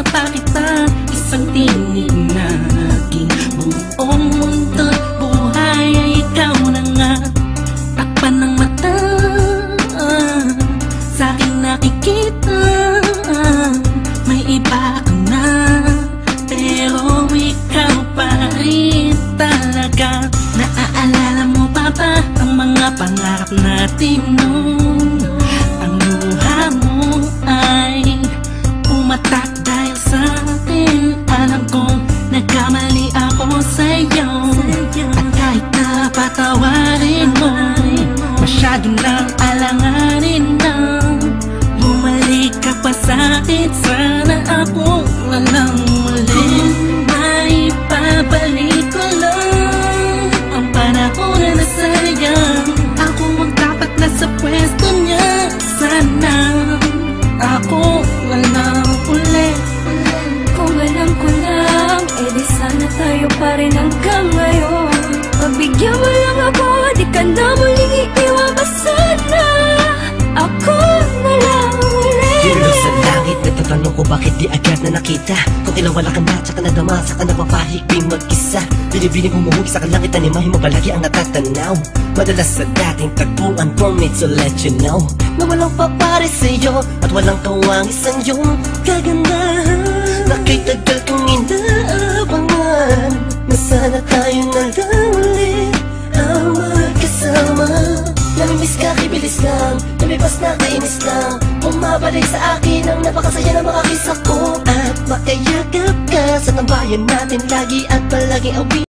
pa kita, isang tinig na aking buong mundo't buhay ay ikaw na nga. Takpan ng mata, sa'king nakikita, may iba ka na, pero ikaw pa rin talaga. Naaalala mo pa ba ang mga pangarap natin noon? Ang luha mo ay umatak dahil sa atin. Alam kong nagkamali ako sa'yo, at kahit na patawarin mo, masyado nang alanganin na. Bumalik ka pa sa'kin, sana ako walang muling maipabalik ko lang ang panahon na nasayang. Ako ang dapat nasa pwesto niya, sana ako walang ulit. Kung alam ko lang, edi sana tayo pa rin hanggang ngayon. Pagbigyan mo lang ako, di ka na muling iiwan pa sana. Ako na lang ulit. Hirap sa langit, nagtatanong ko bakit di agad na nakita. Kung kailan wala ka na, tsaka nadama, saka napapahigping mag-isa. Binibining humuhugi sa kalangit, animahin mo palagi ang natatanaw. Madalas sa dating tagpuan, for me to let you know na walang papare sa'yo at walang kawangis ang iyong kagandahan. Nakitagal kong inaabangan na sana tayo na lang ulit ang magkasama. Namimiss ka, kibilis lang, lumipas na kainis lang. Bumabalik sa akin ang napakasaya na makakisa ko, at makayakap ka sa tambayan natin lagi at palaging awin.